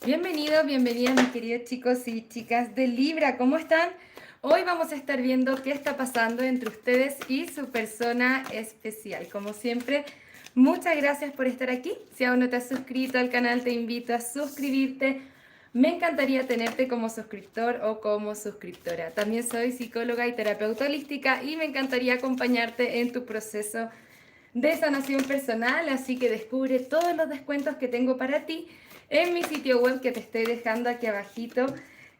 Bienvenidos, bienvenidas mis queridos chicos y chicas de Libra, ¿cómo están? Hoy vamos a estar viendo qué está pasando entre ustedes y su persona especial. Como siempre, muchas gracias por estar aquí. Si aún no te has suscrito al canal, te invito a suscribirte. Me encantaría tenerte como suscriptor o como suscriptora. También soy psicóloga y terapeuta holística y me encantaría acompañarte en tu proceso de sanación personal, así que descubre todos los descuentos que tengo para ti en mi sitio web que te estoy dejando aquí abajito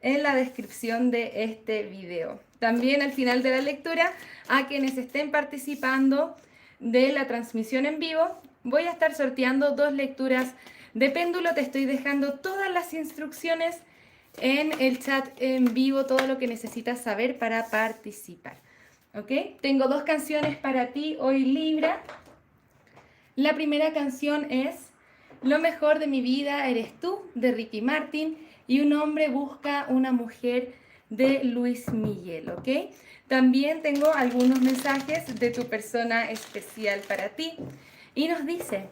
en la descripción de este video. También al final de la lectura, a quienes estén participando de la transmisión en vivo, voy a estar sorteando 2 lecturas de péndulo. Te estoy dejando todas las instrucciones en el chat en vivo, todo lo que necesitas saber para participar. ¿Ok? Tengo 2 canciones para ti hoy, Libra. La primera canción es Lo mejor de mi vida eres tú, de Ricky Martin, y Un hombre busca una mujer, de Luis Miguel, ¿ok? También tengo algunos mensajes de tu persona especial para ti. Y nos dice,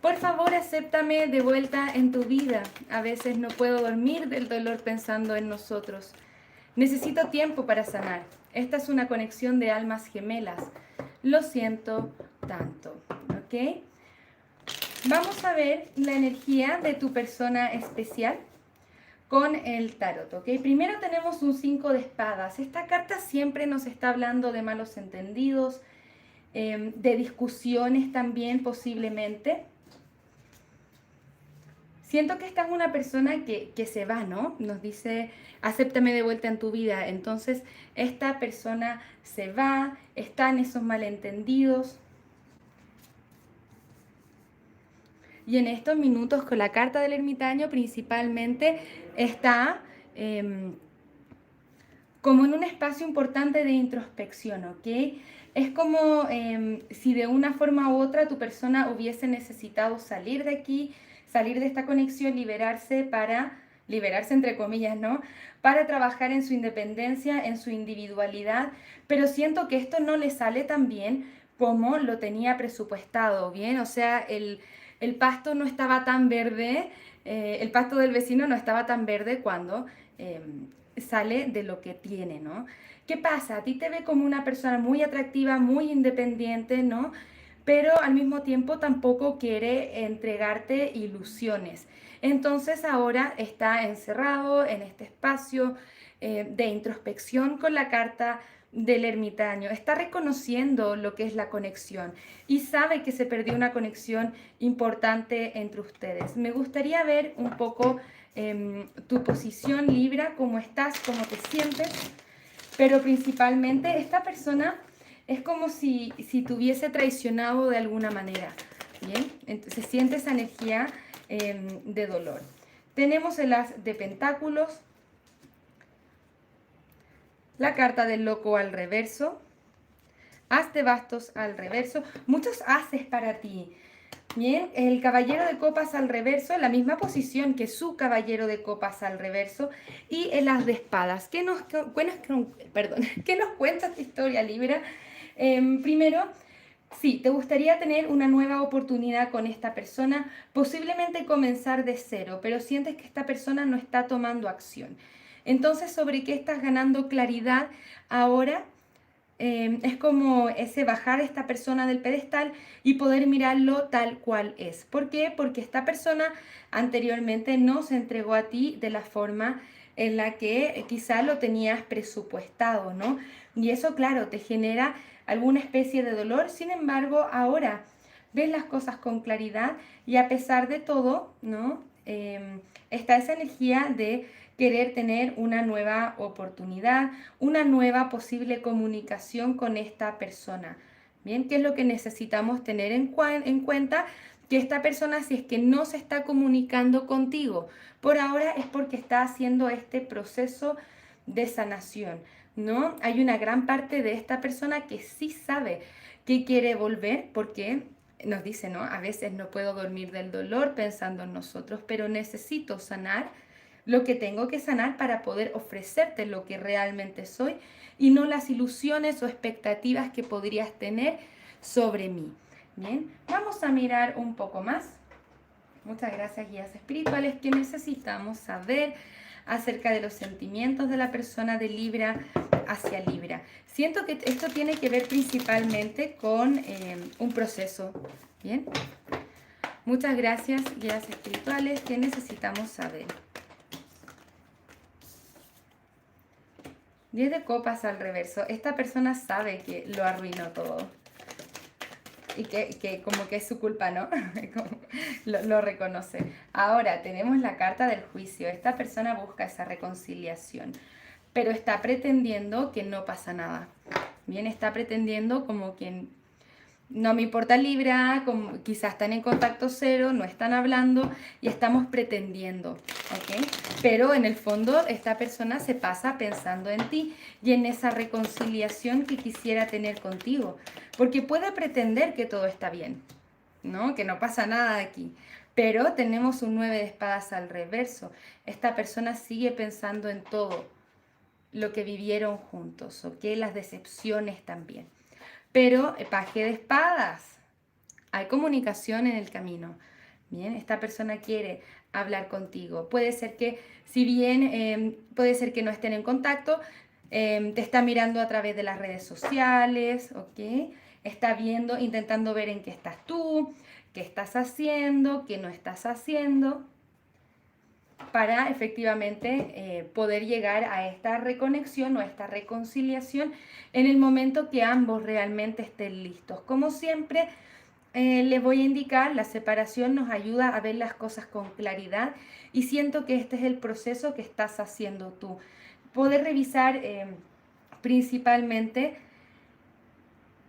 por favor, acéptame de vuelta en tu vida. A veces no puedo dormir del dolor pensando en nosotros. Necesito tiempo para sanar. Esta es una conexión de almas gemelas. Lo siento tanto, ¿ok? Vamos a ver la energía de tu persona especial con el tarot, ¿ok? Primero tenemos un 5 de espadas. Esta carta siempre nos está hablando de malos entendidos, de discusiones también posiblemente. Siento que esta es una persona que se va, ¿no? Nos dice, acéptame de vuelta en tu vida. Entonces, esta persona se va, está en esos malentendidos. Y en estos minutos con la carta del ermitaño principalmente está como en un espacio importante de introspección, ¿ok? Es como si de una forma u otra tu persona hubiese necesitado salir de aquí, salir de esta conexión, liberarse entre comillas, ¿no? Para trabajar en su independencia, en su individualidad, pero siento que esto no le sale tan bien como lo tenía presupuestado, ¿bien? O sea, el pasto no estaba tan verde, el pasto del vecino no estaba tan verde cuando sale de lo que tiene, ¿no? ¿Qué pasa? A ti te ve como una persona muy atractiva, muy independiente, ¿no? Pero al mismo tiempo tampoco quiere entregarte ilusiones. Entonces ahora está encerrado en este espacio de introspección con la carta del ermitaño. Está reconociendo lo que es la conexión y sabe que se perdió una conexión importante entre ustedes. Me gustaría ver un poco tu posición, Libra, cómo estás, cómo te sientes, pero principalmente esta persona es como si te hubiese traicionado de alguna manera, ¿bien? Entonces siente esa energía de dolor. Tenemos el as de pentáculos, la carta del loco al reverso, as de bastos al reverso, muchos ases para ti. Bien, el caballero de copas al reverso, en la misma posición que su caballero de copas al reverso, y el as de espadas. ¿Qué nos cuenta esta historia, Libra? Primero, sí, te gustaría tener una nueva oportunidad con esta persona, posiblemente comenzar de cero, pero sientes que esta persona no está tomando acción. Entonces, ¿sobre qué estás ganando claridad ahora? Es como ese bajar a esta persona del pedestal y poder mirarlo tal cual es. ¿Por qué? Porque esta persona anteriormente no se entregó a ti de la forma en la que quizá lo tenías presupuestado, ¿no? Y eso, claro, te genera alguna especie de dolor. Sin embargo, ahora ves las cosas con claridad y a pesar de todo, ¿no? Está esa energía de querer tener una nueva oportunidad, una nueva posible comunicación con esta persona. Bien, ¿qué es lo que necesitamos tener en cuenta? Que esta persona, si es que no se está comunicando contigo, por ahora es porque está haciendo este proceso de sanación, ¿no? Hay una gran parte de esta persona que sí sabe que quiere volver porque nos dice, ¿no? A veces no puedo dormir del dolor pensando en nosotros, pero necesito sanar lo que tengo que sanar para poder ofrecerte lo que realmente soy y no las ilusiones o expectativas que podrías tener sobre mí. Bien, vamos a mirar un poco más. Muchas gracias, guías espirituales, que necesitamos saber acerca de los sentimientos de la persona de Libra hacia Libra. Siento que esto tiene que ver principalmente con un proceso. Bien. Muchas gracias, guías espirituales, que necesitamos saber. 10 de copas al reverso. Esta persona sabe que lo arruinó todo. Y que como que es su culpa, ¿no? lo reconoce. Ahora tenemos la carta del juicio. Esta persona busca esa reconciliación, pero está pretendiendo que no pasa nada. Bien, está pretendiendo como quien no me importa Libra, como quizás están en contacto cero, no están hablando y estamos pretendiendo, ¿ok? Pero en el fondo esta persona se pasa pensando en ti y en esa reconciliación que quisiera tener contigo, porque puede pretender que todo está bien, ¿no? Que no pasa nada aquí. Pero tenemos un 9 de espadas al reverso. Esta persona sigue pensando en todo lo que vivieron juntos, ¿ok? Las decepciones también. Pero paje de espadas, hay comunicación en el camino. Bien, esta persona quiere hablar contigo. Puede ser que, si bien puede ser que no estén en contacto, te está mirando a través de las redes sociales, ¿ok? Está viendo, intentando ver en qué estás tú, qué estás haciendo, qué no estás haciendo, para efectivamente poder llegar a esta reconexión o a esta reconciliación en el momento que ambos realmente estén listos. Como siempre, les voy a indicar, la separación nos ayuda a ver las cosas con claridad y siento que este es el proceso que estás haciendo tú. Poder revisar principalmente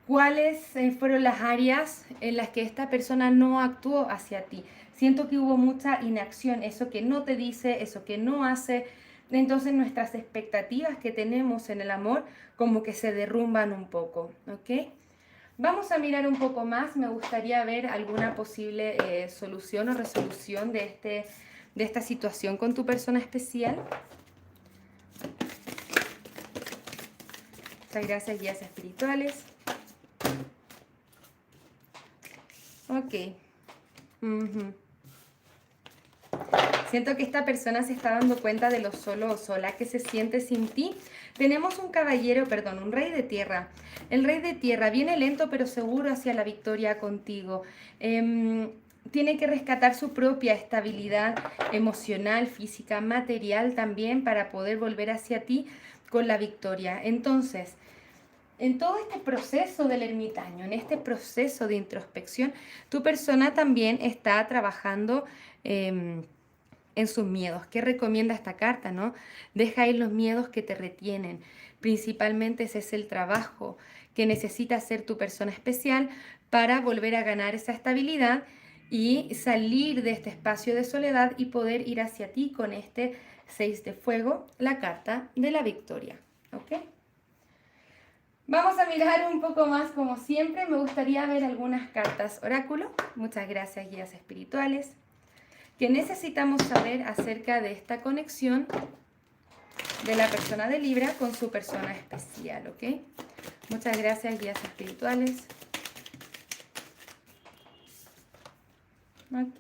cuáles fueron las áreas en las que esta persona no actuó hacia ti. Siento que hubo mucha inacción, eso que no te dice, eso que no hace. Entonces nuestras expectativas que tenemos en el amor como que se derrumban un poco, ¿ok? Vamos a mirar un poco más. Me gustaría ver alguna posible solución o resolución de esta situación con tu persona especial. Muchas gracias, guías espirituales. Ok. Siento que esta persona se está dando cuenta de lo solo o sola que se siente sin ti. Tenemos un caballero, perdón, un rey de tierra. El rey de tierra viene lento pero seguro hacia la victoria contigo. Tiene que rescatar su propia estabilidad emocional, física, material también para poder volver hacia ti con la victoria. Entonces, en todo este proceso del ermitaño, en este proceso de introspección, tu persona también está trabajando en sus miedos. ¿Qué recomienda esta carta, no? Deja ir los miedos que te retienen. Principalmente ese es el trabajo que necesita hacer tu persona especial para volver a ganar esa estabilidad y salir de este espacio de soledad y poder ir hacia ti con este 6 de fuego, la carta de la victoria. ¿Ok? Vamos a mirar un poco más, como siempre. Me gustaría ver algunas cartas oráculo. Muchas gracias, guías espirituales. Que necesitamos saber acerca de esta conexión de la persona de Libra con su persona especial, ¿ok? Muchas gracias, guías espirituales. Ok.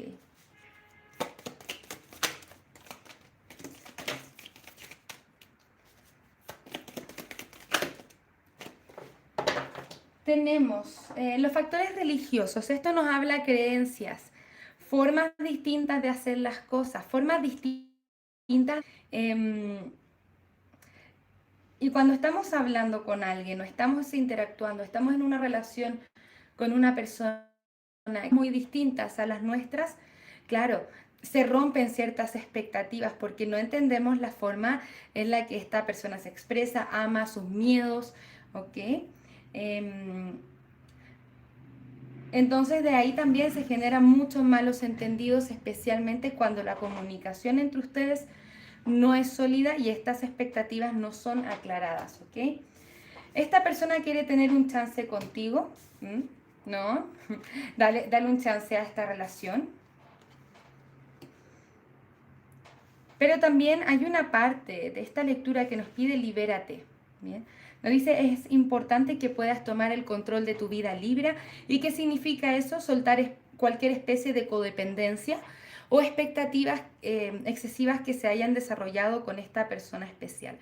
Tenemos los factores religiosos. Esto nos habla de creencias, formas distintas de hacer las cosas, formas distintas. Y cuando estamos hablando con alguien o estamos interactuando, estamos en una relación con una persona muy distintas a las nuestras, claro, se rompen ciertas expectativas porque no entendemos la forma en la que esta persona se expresa, ama sus miedos, ¿ok? Entonces de ahí también se generan muchos malos entendidos, especialmente cuando la comunicación entre ustedes no es sólida y estas expectativas no son aclaradas, ¿ok? Esta persona quiere tener un chance contigo, ¿no? Dale un chance a esta relación. Pero también hay una parte de esta lectura que nos pide libérate, ¿bien? Nos dice, es importante que puedas tomar el control de tu vida Libra. ¿Y qué significa eso? Soltar cualquier especie de codependencia, o expectativas excesivas que se hayan desarrollado con esta persona especial.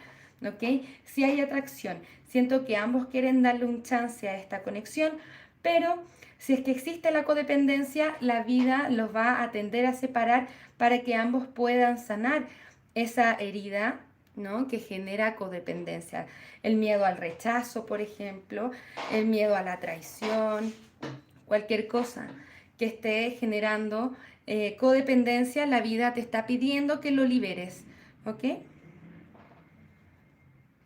¿Ok? Si hay atracción, siento que ambos quieren darle un chance a esta conexión, pero si es que existe la codependencia, la vida los va a tender a separar para que ambos puedan sanar esa herida, ¿no? Que genera codependencia. El miedo al rechazo, por ejemplo, el miedo a la traición, cualquier cosa que esté generando codependencia, la vida te está pidiendo que lo liberes, ¿ok?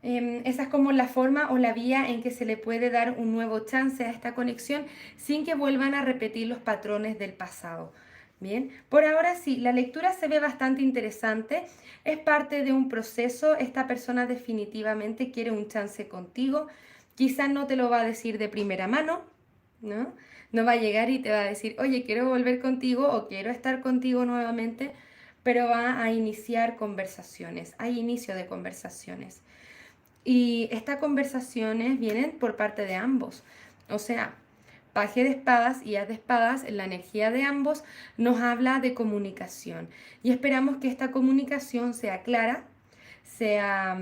Esa es como la forma o la vía en que se le puede dar un nuevo chance a esta conexión sin que vuelvan a repetir los patrones del pasado. Bien, por ahora sí, la lectura se ve bastante interesante, es parte de un proceso, esta persona definitivamente quiere un chance contigo, quizás no te lo va a decir de primera mano, ¿no? No va a llegar y te va a decir, oye, quiero volver contigo o quiero estar contigo nuevamente, pero va a iniciar conversaciones, hay inicio de conversaciones. Y estas conversaciones vienen por parte de ambos. O sea, paje de espadas y as de espadas, la energía de ambos nos habla de comunicación. Y esperamos que esta comunicación sea clara, sea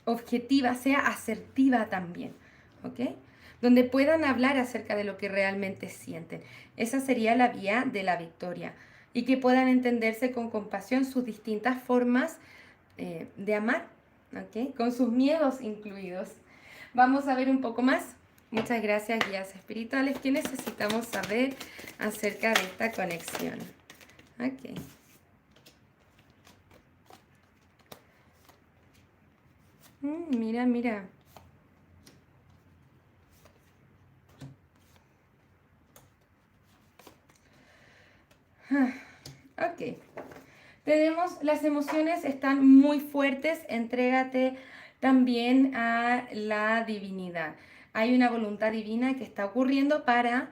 objetiva, sea asertiva también. ¿Ok? Donde puedan hablar acerca de lo que realmente sienten. Esa sería la vía de la victoria. Y que puedan entenderse con compasión sus distintas formas de amar, ¿ok? Con sus miedos incluidos. Vamos a ver un poco más. Muchas gracias, guías espirituales. ¿Qué necesitamos saber acerca de esta conexión? Ok. Mira, mira. Ok. Tenemos, las emociones están muy fuertes, entrégate también a la divinidad. Hay una voluntad divina que está ocurriendo para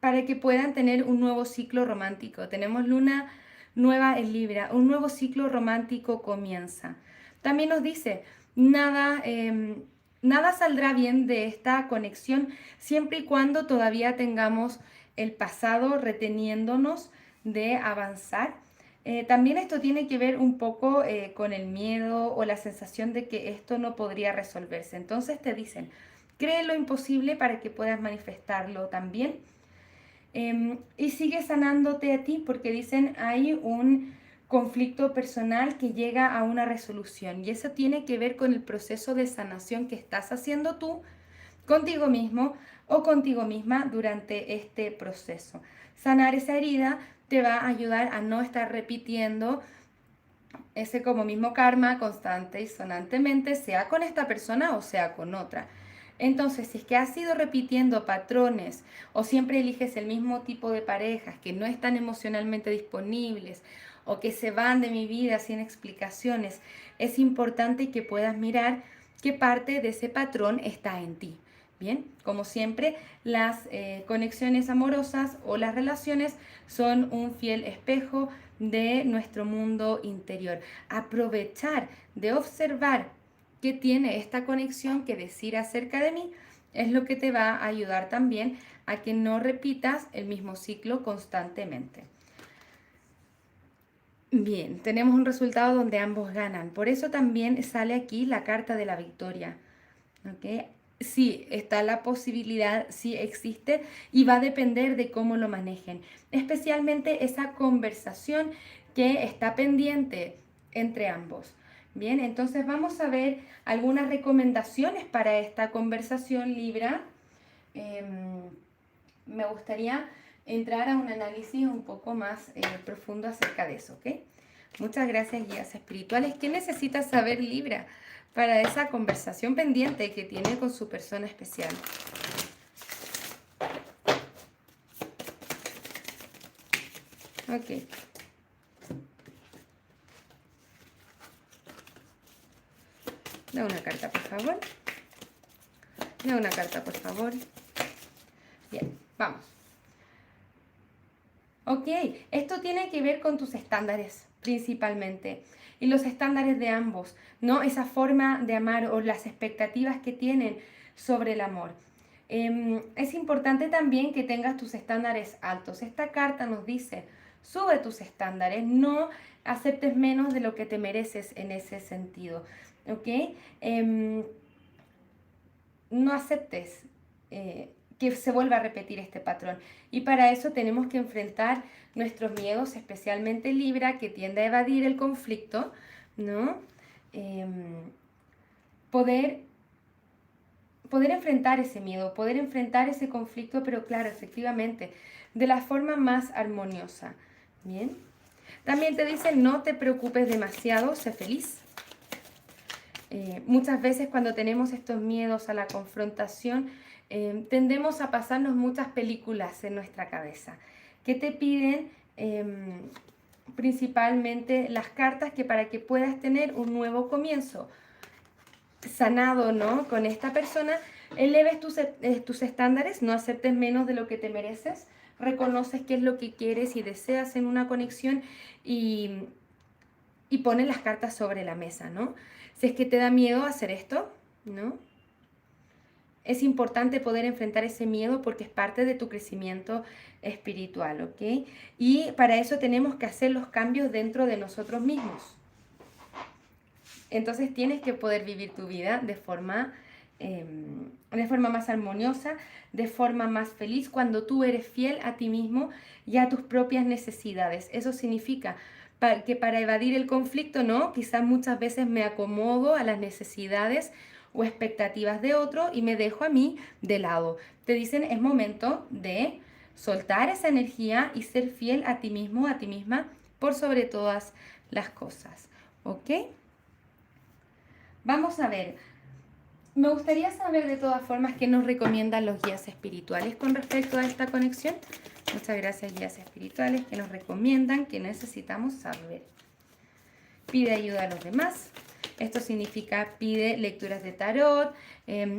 que puedan tener un nuevo ciclo romántico. Tenemos luna nueva en Libra, un nuevo ciclo romántico comienza. También nos dice, nada saldrá bien de esta conexión siempre y cuando todavía tengamos el pasado reteniéndonos de avanzar. También esto tiene que ver un poco con el miedo o la sensación de que esto no podría resolverse. Entonces te dicen, cree lo imposible para que puedas manifestarlo también. Y sigue sanándote a ti porque dicen hay un conflicto personal que llega a una resolución y eso tiene que ver con el proceso de sanación que estás haciendo tú contigo mismo o contigo misma durante este proceso. Sanar esa herida te va a ayudar a no estar repitiendo ese como mismo karma constante y sonantemente, sea con esta persona o sea con otra. Entonces, si es que has ido repitiendo patrones o siempre eliges el mismo tipo de parejas que no están emocionalmente disponibles o que se van de mi vida sin explicaciones, es importante que puedas mirar qué parte de ese patrón está en ti. Bien, como siempre, las conexiones amorosas o las relaciones son un fiel espejo de nuestro mundo interior. Aprovechar de observar qué tiene esta conexión que decir acerca de mí es lo que te va a ayudar también a que no repitas el mismo ciclo constantemente. Bien, tenemos un resultado donde ambos ganan. Por eso también sale aquí la carta de la victoria. ¿Ok? Sí, está la posibilidad, sí existe y va a depender de cómo lo manejen. Especialmente esa conversación que está pendiente entre ambos. Bien, entonces vamos a ver algunas recomendaciones para esta conversación, Libra. Me gustaría entrar a un análisis un poco más profundo acerca de eso, ¿ok? Muchas gracias, guías espirituales. ¿Qué necesita saber Libra para esa conversación pendiente que tiene con su persona especial? Ok. Da una carta, por favor. Da una carta, por favor. Bien, vamos. Ok, esto tiene que ver con tus estándares principalmente y los estándares de ambos, ¿no? Esa forma de amar o las expectativas que tienen sobre el amor. Es importante también que tengas tus estándares altos. Esta carta nos dice, sube tus estándares, no aceptes menos de lo que te mereces en ese sentido, ¿ok? No aceptes que se vuelva a repetir este patrón. Y para eso tenemos que enfrentar nuestros miedos, especialmente Libra, que tiende a evadir el conflicto, ¿no? Poder enfrentar ese miedo, poder enfrentar ese conflicto, pero claro, efectivamente, de la forma más armoniosa. Bien. También te dicen, no te preocupes demasiado, sé feliz. Muchas veces cuando tenemos estos miedos a la confrontación, tendemos a pasarnos muchas películas en nuestra cabeza que te piden principalmente las cartas que para que puedas tener un nuevo comienzo sanado, ¿no? Con esta persona, eleves tus estándares, no aceptes menos de lo que te mereces, reconoces qué es lo que quieres y deseas en una conexión y pones las cartas sobre la mesa, ¿no? Si es que te da miedo hacer esto, ¿no? Es importante poder enfrentar ese miedo porque es parte de tu crecimiento espiritual, ¿ok? Y para eso tenemos que hacer los cambios dentro de nosotros mismos. Entonces tienes que poder vivir tu vida de forma más armoniosa, de forma más feliz, cuando tú eres fiel a ti mismo y a tus propias necesidades. Eso significa que para evadir el conflicto, ¿no? Quizás muchas veces me acomodo a las necesidades o expectativas de otro y me dejo a mí de lado. Te dicen, es momento de soltar esa energía y ser fiel a ti mismo, a ti misma, por sobre todas las cosas. ¿Ok? Vamos a ver. Me gustaría saber de todas formas qué nos recomiendan los guías espirituales con respecto a esta conexión. Muchas gracias, guías espirituales, que nos recomiendan, que necesitamos saber. Pide ayuda a los demás. Esto significa pide lecturas de tarot,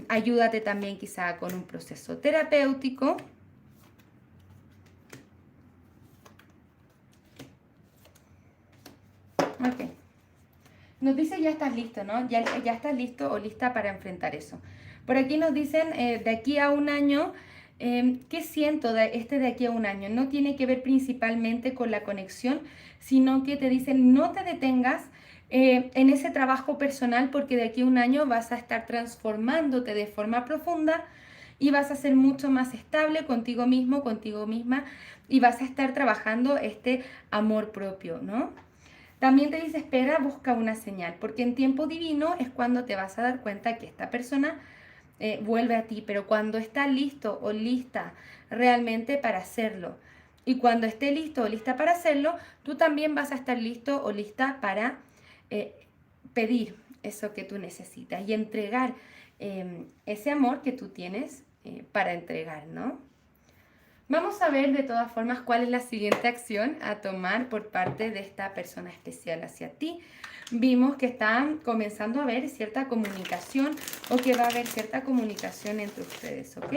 ayúdate también quizá con un proceso terapéutico. Ok. Nos dice ya estás listo, ¿no? Ya estás listo o lista para enfrentar eso. Por aquí nos dicen de aquí a un año, ¿qué siento de aquí a un año? No tiene que ver principalmente con la conexión, sino que te dicen no te detengas en ese trabajo personal porque de aquí a un año vas a estar transformándote de forma profunda y vas a ser mucho más estable contigo mismo, contigo misma y vas a estar trabajando este amor propio, ¿no? También te dice, espera, busca una señal, porque en tiempo divino es cuando te vas a dar cuenta que esta persona vuelve a ti, pero cuando está listo o lista realmente para hacerlo. Y cuando esté listo o lista para hacerlo, tú también vas a estar listo o lista para pedir eso que tú necesitas y entregar ese amor que tú tienes para entregar, ¿no? Vamos a ver de todas formas cuál es la siguiente acción a tomar por parte de esta persona especial hacia ti. Vimos que están comenzando a haber cierta comunicación o que va a haber cierta comunicación entre ustedes, ¿ok?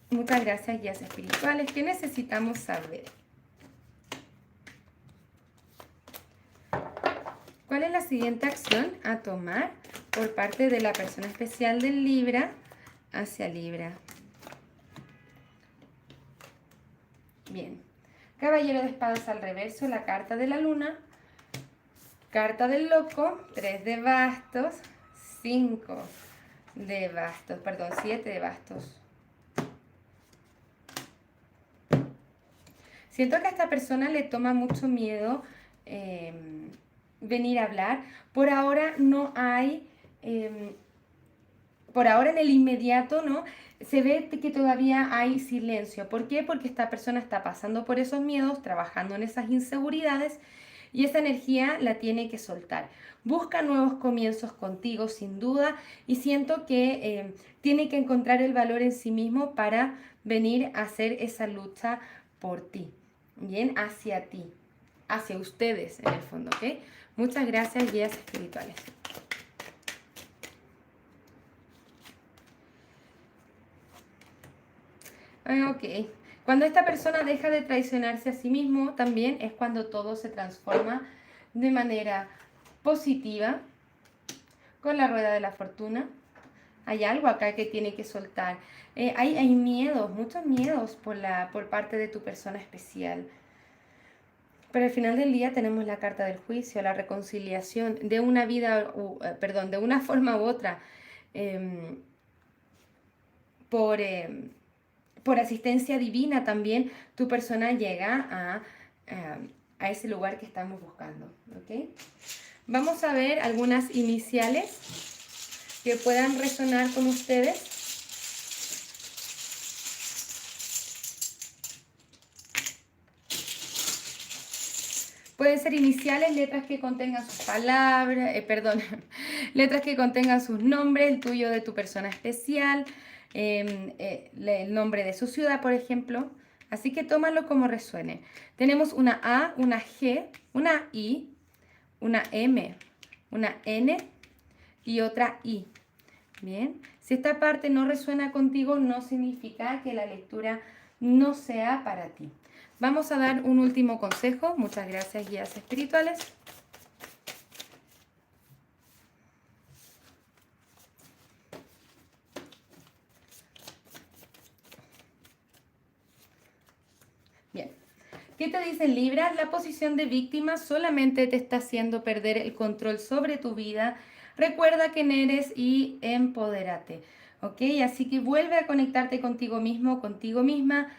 Muchas gracias, guías espirituales. ¿Qué necesitamos saber? ¿Cuál es la siguiente acción a tomar por parte de la persona especial del Libra hacia Libra? Bien, Caballero de Espadas al reverso, la carta de la luna, carta del loco, 3 de bastos, 5 de bastos, perdón, 7 de bastos. Siento que a esta persona le toma mucho miedo venir a hablar. Por ahora no hay, por ahora en el inmediato, ¿no? Se ve que todavía hay silencio. ¿Por qué? Porque esta persona está pasando por esos miedos, trabajando en esas inseguridades y esa energía la tiene que soltar. Busca nuevos comienzos contigo, sin duda, y siento que tiene que encontrar el valor en sí mismo para venir a hacer esa lucha por ti, bien, hacia ti, hacia ustedes en el fondo, ¿ok? Muchas gracias, guías espirituales. Ok. Cuando esta persona deja de traicionarse a sí mismo, también es cuando todo se transforma de manera positiva con la rueda de la fortuna. Hay algo acá que tiene que soltar. Hay miedos, muchos miedos por parte de tu persona especial. Pero al final del día tenemos la carta del juicio, la reconciliación de una vida, perdón, de una forma u otra, em, por, em, por asistencia divina también, tu persona llega a ese lugar que estamos buscando. ¿Ok? Vamos a ver algunas iniciales que puedan resonar con ustedes. Pueden ser iniciales, letras que contengan sus palabras, perdón, letras que contengan sus nombres, el tuyo de tu persona especial, el nombre de su ciudad, por ejemplo. Así que tómalo como resuene. Tenemos una A, una G, una I, una M, una N y otra I. Bien, si esta parte no resuena contigo, no significa que la lectura no sea para ti. Vamos a dar un último consejo. Muchas gracias, guías espirituales. Bien. ¿Qué te dice Libra? La posición de víctima solamente te está haciendo perder el control sobre tu vida. Recuerda quién eres y empodérate. ¿Ok? Así que vuelve a conectarte contigo mismo, contigo misma.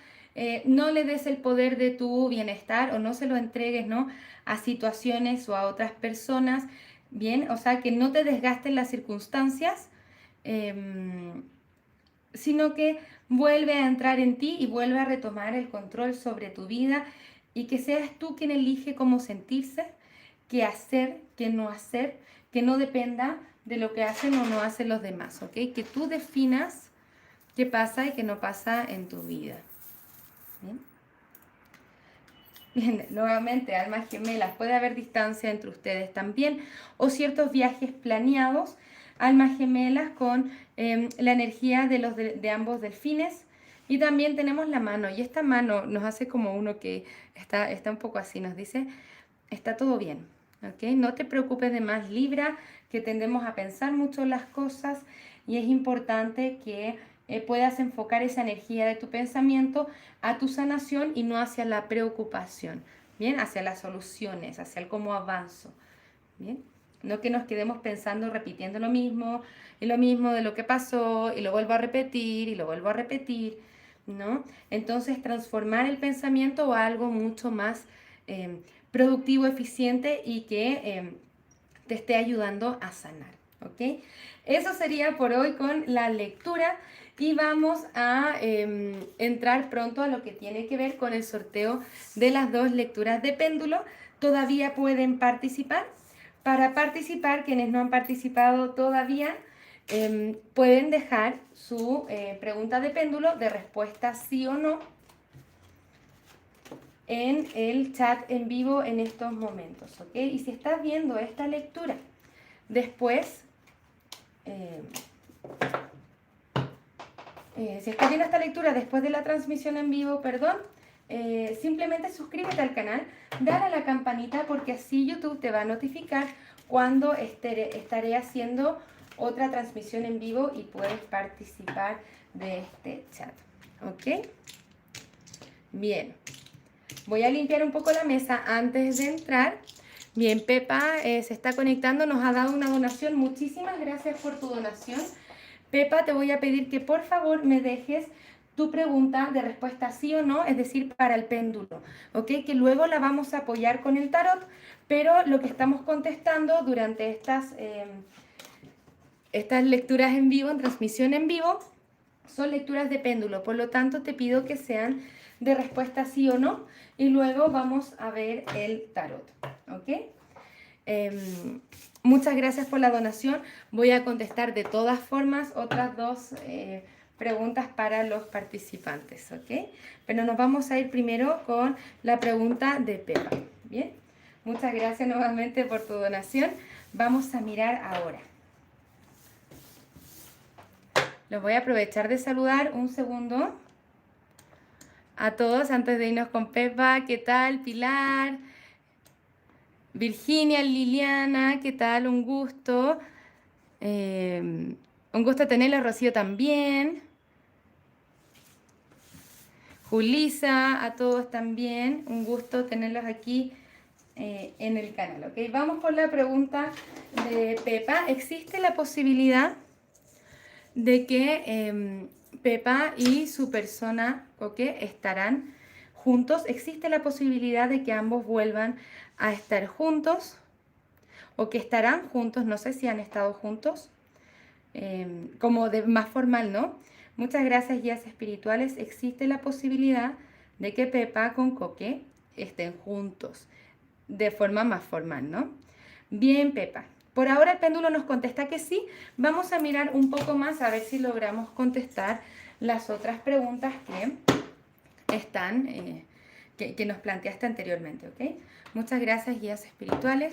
No le des el poder de tu bienestar o no se lo entregues, ¿no?, a situaciones o a otras personas. Bien, o sea, que no te desgasten las circunstancias, sino que vuelve a entrar en ti y vuelve a retomar el control sobre tu vida y que seas tú quien elige cómo sentirse, qué hacer, qué no hacer, que no dependa de lo que hacen o no hacen los demás, ¿ok? Que tú definas qué pasa y qué no pasa en tu vida. ¿Bien? Bien, nuevamente, almas gemelas, puede haber distancia entre ustedes también o ciertos viajes planeados, almas gemelas con la energía de ambos delfines. Y también tenemos la mano, y esta mano nos hace como uno que está un poco así, nos dice, está todo bien, ¿ok? No te preocupes de más, Libra, que tendemos a pensar mucho las cosas y es importante que puedas enfocar esa energía de tu pensamiento a tu sanación y no hacia la preocupación, ¿bien? Hacia las soluciones, hacia el cómo avanzo, ¿bien? No que nos quedemos pensando, repitiendo lo mismo y lo mismo de lo que pasó y lo vuelvo a repetir y lo vuelvo a repetir, ¿no? Entonces transformar el pensamiento a algo mucho más productivo, eficiente y que te esté ayudando a sanar, ¿ok? Eso sería por hoy con la lectura y vamos a entrar pronto a lo que tiene que ver con el sorteo de las 2 lecturas de péndulo. Todavía pueden participar. Para participar, quienes no han participado todavía, pueden dejar su pregunta de péndulo de respuesta sí o no en el chat en vivo en estos momentos, ¿ok? Y si estás viendo esta lectura después, si estás viendo esta lectura después de la transmisión en vivo, perdón, simplemente suscríbete al canal, dale a la campanita porque así YouTube te va a notificar cuando estaré haciendo otra transmisión en vivo y puedes participar de este chat, ¿ok? Bien. Voy a limpiar un poco la mesa antes de entrar. Bien, Pepa se está conectando, nos ha dado una donación. Muchísimas gracias por tu donación. Pepa, te voy a pedir que por favor me dejes tu pregunta de respuesta sí o no, es decir, para el péndulo, ¿ok? Que luego la vamos a apoyar con el tarot, pero lo que estamos contestando durante estas lecturas en vivo, en transmisión en vivo, son lecturas de péndulo, por lo tanto te pido que sean de respuesta sí o no y luego vamos a ver el tarot, ¿ok? Muchas gracias por la donación. Voy a contestar de todas formas otras 2 preguntas para los participantes, ¿ok? Pero nos vamos a ir primero con la pregunta de Pepa, ¿bien? Muchas gracias nuevamente por tu donación. Vamos a mirar ahora. Los voy a aprovechar de saludar un segundo a todos antes de irnos con Pepa. ¿Qué tal, Pilar? Virginia, Liliana, ¿qué tal? Un gusto. Un gusto tenerlo, Rocío también. Julisa, a todos también. Un gusto tenerlos aquí en el canal. ¿Ok? Vamos con la pregunta de Pepa. ¿Existe la posibilidad de que Pepa y su persona Coque estarán juntos? ¿Existe la posibilidad de que ambos vuelvan a estar juntos? ¿O que estarán juntos? No sé si han estado juntos. Como de más formal, ¿no? Muchas gracias, guías espirituales. Existe la posibilidad de que Pepa con Coque estén juntos de forma más formal, ¿no? Bien, Pepa. Por ahora el péndulo nos contesta que sí. Vamos a mirar un poco más a ver si logramos contestar las otras preguntas que están, que nos planteaste anteriormente, ¿ok? Muchas gracias, guías espirituales.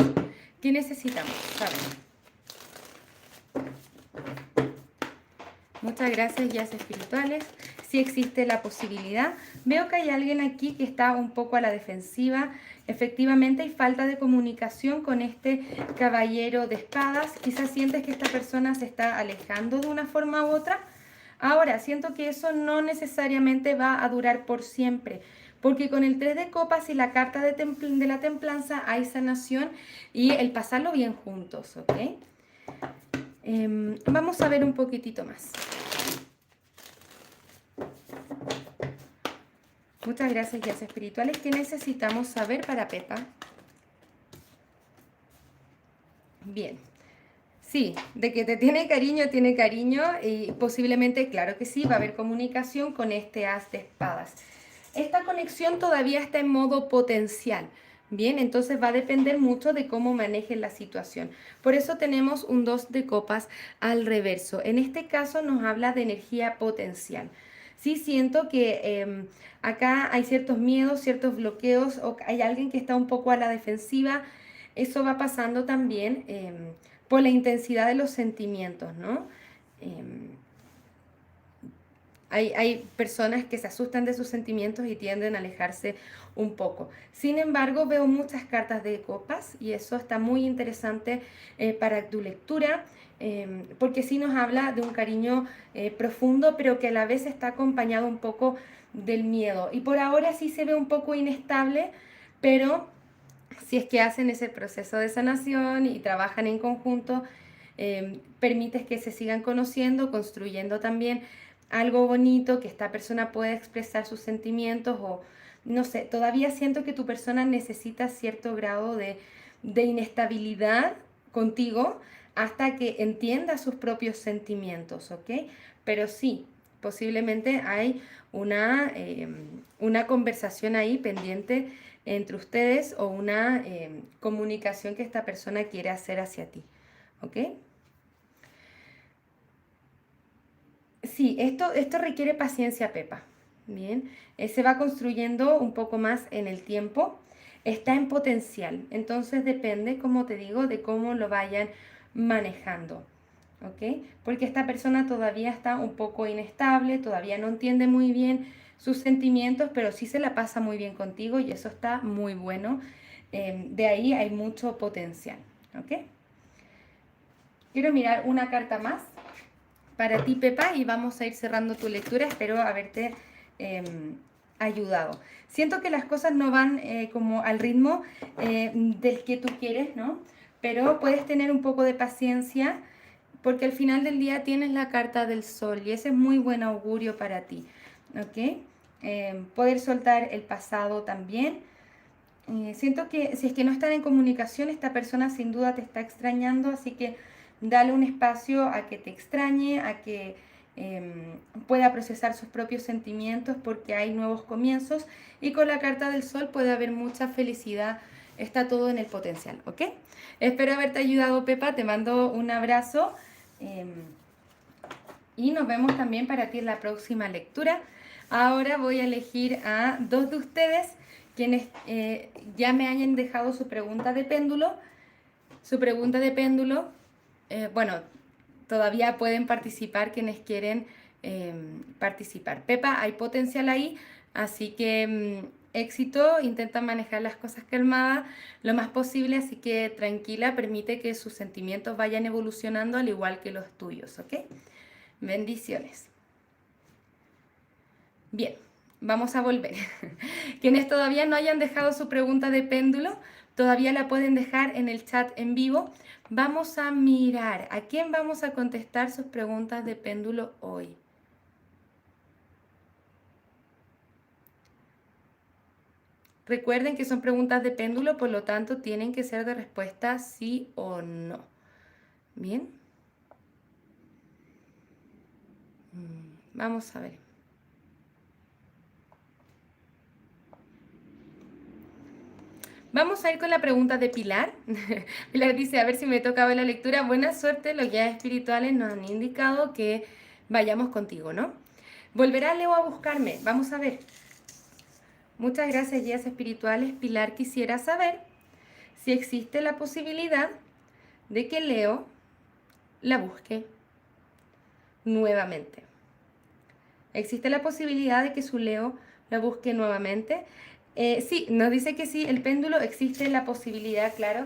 ¿Qué necesitamos saber? Muchas gracias, guías espirituales. Sí existe la posibilidad. Veo que hay alguien aquí que está un poco a la defensiva. Efectivamente hay falta de comunicación con este caballero de espadas. Quizás sientes que esta persona se está alejando de una forma u otra. Ahora, siento que eso no necesariamente va a durar por siempre. Porque con el 3 de copas y la carta de la templanza hay sanación y el pasarlo bien juntos, ¿ok? Vamos a ver un poquitito más. Muchas gracias, guías espirituales. ¿Qué necesitamos saber para Pepa? Bien. Sí, de que te tiene cariño y posiblemente, claro que sí, va a haber comunicación con este as de espadas. Esta conexión todavía está en modo potencial. Bien, entonces va a depender mucho de cómo manejen la situación. Por eso tenemos un 2 de copas al reverso. En este caso nos habla de energía potencial. Sí siento que acá hay ciertos miedos, ciertos bloqueos, o hay alguien que está un poco a la defensiva. Eso va pasando también por la intensidad de los sentimientos, ¿no? Em, hay personas que se asustan de sus sentimientos y tienden a alejarse un poco. Sin embargo, veo muchas cartas de copas y eso está muy interesante para tu lectura, porque sí nos habla de un cariño profundo, pero que a la vez está acompañado un poco del miedo. Y por ahora sí se ve un poco inestable, pero si es que hacen ese proceso de sanación y trabajan en conjunto, permites que se sigan conociendo, construyendo también algo bonito, que esta persona pueda expresar sus sentimientos o, no sé, todavía siento que tu persona necesita cierto grado de inestabilidad contigo hasta que entienda sus propios sentimientos, ¿ok? Pero sí, posiblemente hay una conversación ahí pendiente entre ustedes o una comunicación que esta persona quiere hacer hacia ti, ¿ok? Sí, esto requiere paciencia, Pepa. Bien, se va construyendo un poco más en el tiempo, está en potencial, entonces depende, como te digo, de cómo lo vayan manejando, ¿ok? Porque esta persona todavía está un poco inestable, todavía no entiende muy bien sus sentimientos, pero sí se la pasa muy bien contigo y eso está muy bueno. De ahí hay mucho potencial, ¿ok? Quiero mirar una carta más para ti, Pepa, y vamos a ir cerrando tu lectura. Espero haberte ayudado. Siento que las cosas no van como al ritmo del que tú quieres, ¿no? Pero puedes tener un poco de paciencia porque al final del día tienes la carta del sol y ese es muy buen augurio para ti, ¿ok? Poder soltar el pasado también. Siento que si es que no están en comunicación, esta persona sin duda te está extrañando, así que dale un espacio a que te extrañe, a que pueda procesar sus propios sentimientos porque hay nuevos comienzos y con la carta del sol puede haber mucha felicidad, está todo en el potencial, ¿ok? Espero haberte ayudado, Pepa, te mando un abrazo y nos vemos también para ti en la próxima lectura. Ahora voy a elegir a dos de ustedes quienes ya me hayan dejado su pregunta de péndulo. Su pregunta de péndulo, bueno, todavía pueden participar quienes quieren participar. Pepa, hay potencial ahí, así que éxito, intenta manejar las cosas calmada lo más posible, así que tranquila, permite que sus sentimientos vayan evolucionando al igual que los tuyos, ¿ok? Bendiciones. Bien, vamos a volver. Quienes todavía no hayan dejado su pregunta de péndulo, todavía la pueden dejar en el chat en vivo. Vamos a mirar a quién vamos a contestar sus preguntas de péndulo hoy. Recuerden que son preguntas de péndulo, por lo tanto tienen que ser de respuesta sí o no. Bien. Vamos a ver. Vamos a ir con la pregunta de Pilar. Pilar dice, a ver si me toca ver la lectura. Buena suerte, los guías espirituales nos han indicado que vayamos contigo, ¿no? ¿Volverá Leo a buscarme? Vamos a ver. Muchas gracias, guías espirituales. Pilar quisiera saber si existe la posibilidad de que Leo la busque nuevamente. ¿Existe la posibilidad de que su Leo la busque nuevamente? Sí, nos dice que sí, el péndulo existe la posibilidad, claro.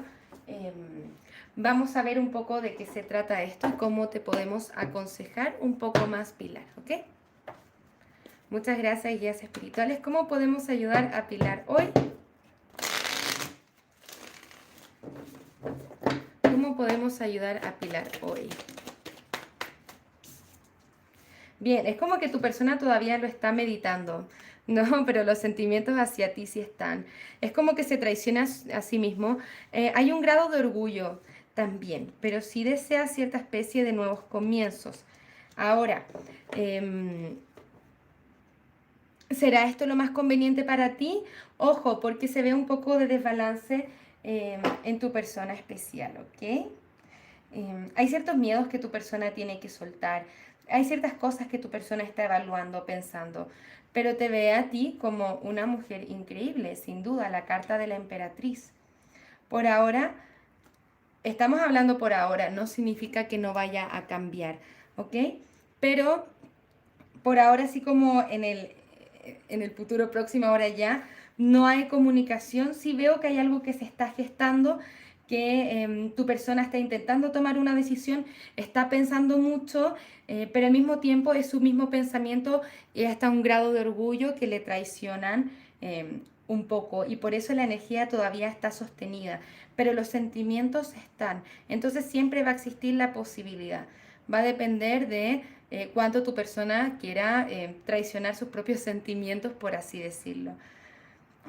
Vamos a ver un poco de qué se trata esto y cómo te podemos aconsejar un poco más, Pilar, ¿ok? Muchas gracias, guías espirituales. ¿Cómo podemos ayudar a Pilar hoy? ¿Cómo podemos ayudar a Pilar hoy? Bien, es como que tu persona todavía lo está meditando, ¿no? Pero los sentimientos hacia ti sí están. Es como que se traiciona a sí mismo. Hay un grado de orgullo también, pero sí desea cierta especie de nuevos comienzos. Ahora, ¿será esto lo más conveniente para ti? Ojo, porque se ve un poco de desbalance en tu persona especial, ¿ok? Hay ciertos miedos que tu persona tiene que soltar, hay ciertas cosas que tu persona está evaluando, pensando, pero te ve a ti como una mujer increíble, sin duda, la carta de la emperatriz. Por ahora, estamos hablando por ahora, no significa que no vaya a cambiar, ¿ok? Pero por ahora, así como en el futuro próximo, ahora ya, no hay comunicación. Sí veo que hay algo que se está gestando, que tu persona está intentando tomar una decisión, está pensando mucho, pero al mismo tiempo es su mismo pensamiento y hasta un grado de orgullo que le traicionan un poco y por eso la energía todavía está sostenida, pero los sentimientos están. Entonces siempre va a existir la posibilidad. Va a depender de cuánto tu persona quiera traicionar sus propios sentimientos, por así decirlo.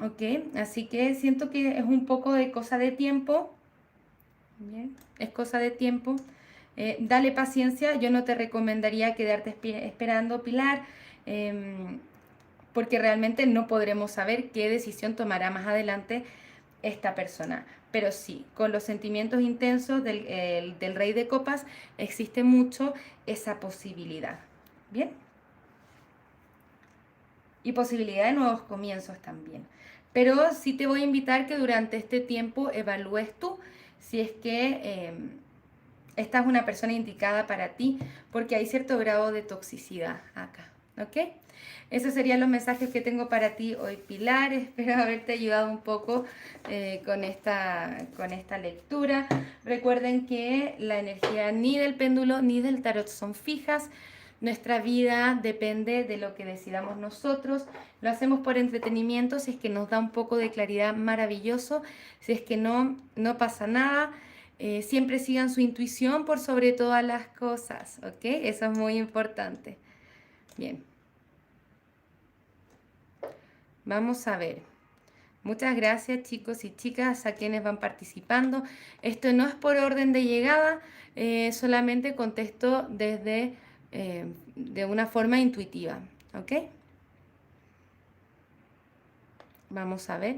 ¿Ok? Así que siento que es un poco de cosa de tiempo. Bien, es cosa de tiempo. Dale paciencia, yo no te recomendaría quedarte esperando, Pilar, porque realmente no podremos saber qué decisión tomará más adelante esta persona. Pero sí, con los sentimientos intensos del Rey de Copas existe mucho esa posibilidad. ¿Bien? Y posibilidad de nuevos comienzos también. Pero sí te voy a invitar que durante este tiempo evalúes tú si es que esta es una persona indicada para ti, porque hay cierto grado de toxicidad acá. ¿Ok? Esos serían los mensajes que tengo para ti hoy, Pilar. Espero haberte ayudado un poco con esta lectura. Recuerden que la energía ni del péndulo ni del tarot son fijas. Nuestra vida depende de lo que decidamos nosotros. Lo hacemos por entretenimiento. Si es que nos da un poco de claridad, maravilloso. Si es que no, no pasa nada. Siempre sigan su intuición por sobre todas las cosas. ¿Ok? Eso es muy importante. Bien. Vamos a ver. Muchas gracias, chicos y chicas, a quienes van participando. Esto no es por orden de llegada, solamente contesto desde de una forma intuitiva. ¿Ok? Vamos a ver.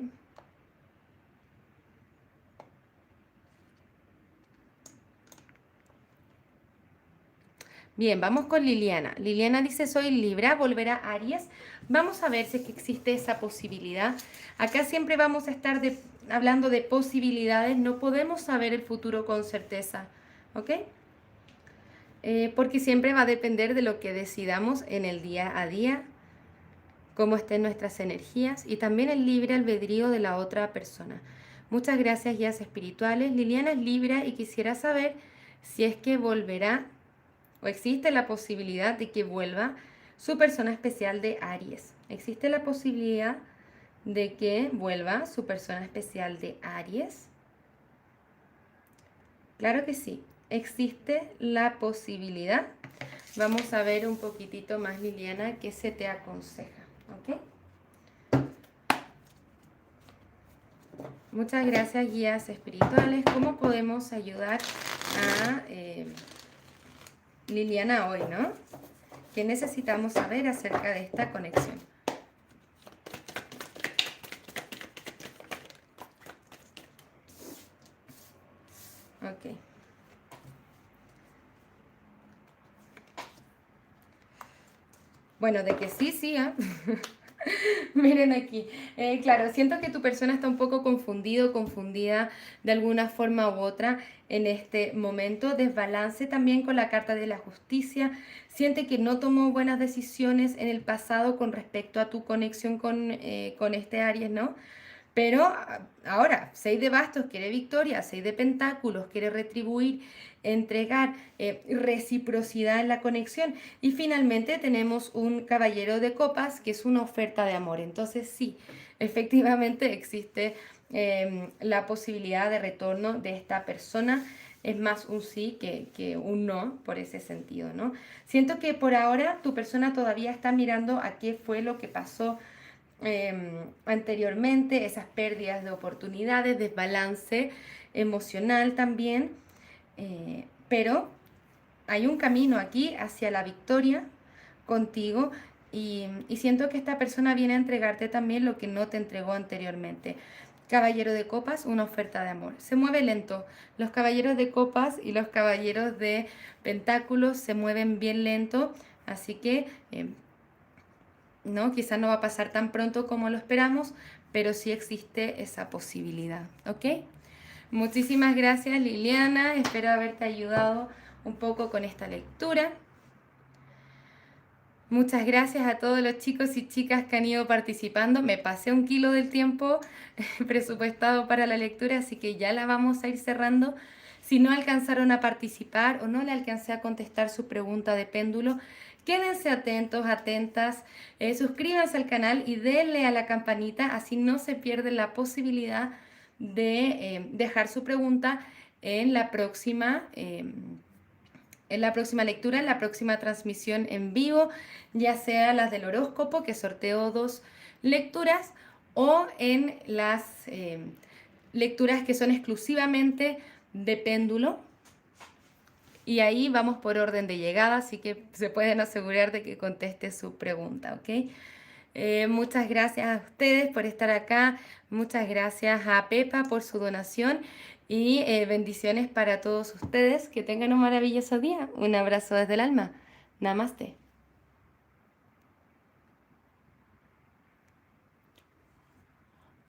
Bien, vamos con Liliana. Liliana dice, soy Libra, volverá a Aries. Vamos a ver si es que existe esa posibilidad. Acá siempre vamos a estar hablando de posibilidades, no podemos saber el futuro con certeza, ¿ok? Porque siempre va a depender de lo que decidamos en el día a día cómo estén nuestras energías y también el libre albedrío de la otra persona. Muchas gracias, guías espirituales. Liliana es Libra y quisiera saber si es que volverá o existe la posibilidad de que vuelva su persona especial de Aries. Existe la posibilidad de que vuelva su persona especial de Aries. Claro que sí, existe la posibilidad. Vamos a ver un poquitito más, Liliana, qué se te aconseja, ¿ok? Muchas gracias, guías espirituales. ¿Cómo podemos ayudar a Liliana hoy, no? ¿Qué necesitamos saber acerca de esta conexión? Ok. Bueno, de que sí, sí, ¿eh? Miren aquí. Claro, siento que tu persona está un poco confundido, confundida de alguna forma u otra en este momento. Desbalance también con la carta de la justicia. Siente que no tomó buenas decisiones en el pasado con respecto a tu conexión con este Aries, ¿no? Pero ahora, 6 de bastos quiere victoria, 6 de pentáculos quiere retribuir, entregar, reciprocidad en la conexión. Y finalmente tenemos un caballero de copas que es una oferta de amor. Entonces sí, efectivamente existe la posibilidad de retorno de esta persona. Es más un sí que un no por ese sentido, ¿no? Siento que por ahora tu persona todavía está mirando a qué fue lo que pasó anteriormente, esas pérdidas de oportunidades, desbalance emocional también, pero hay un camino aquí hacia la victoria contigo y siento que esta persona viene a entregarte también lo que no te entregó anteriormente. Caballero de copas, una oferta de amor. Se mueve lento. Los caballeros de copas y los caballeros de pentáculos se mueven bien lento, así que ¿no? Quizás no va a pasar tan pronto como lo esperamos, pero sí existe esa posibilidad, ¿ok? Muchísimas gracias, Liliana. Espero haberte ayudado un poco con esta lectura. Muchas gracias a todos los chicos y chicas que han ido participando. Me pasé 1 kilo del tiempo presupuestado para la lectura, así que ya la vamos a ir cerrando. Si no alcanzaron a participar o no le alcancé a contestar su pregunta de péndulo, quédense atentos, atentas, suscríbanse al canal y denle a la campanita, así no se pierde la posibilidad de dejar su pregunta en la próxima lectura, en la próxima transmisión en vivo, ya sea las del horóscopo, que sorteo 2 lecturas, o en las lecturas que son exclusivamente de péndulo. Y ahí vamos por orden de llegada, así que se pueden asegurar de que conteste su pregunta, ¿ok? Muchas gracias a ustedes por estar acá, muchas gracias a Pepa por su donación y bendiciones para todos ustedes. Que tengan un maravilloso día. Un abrazo desde el alma. Namaste.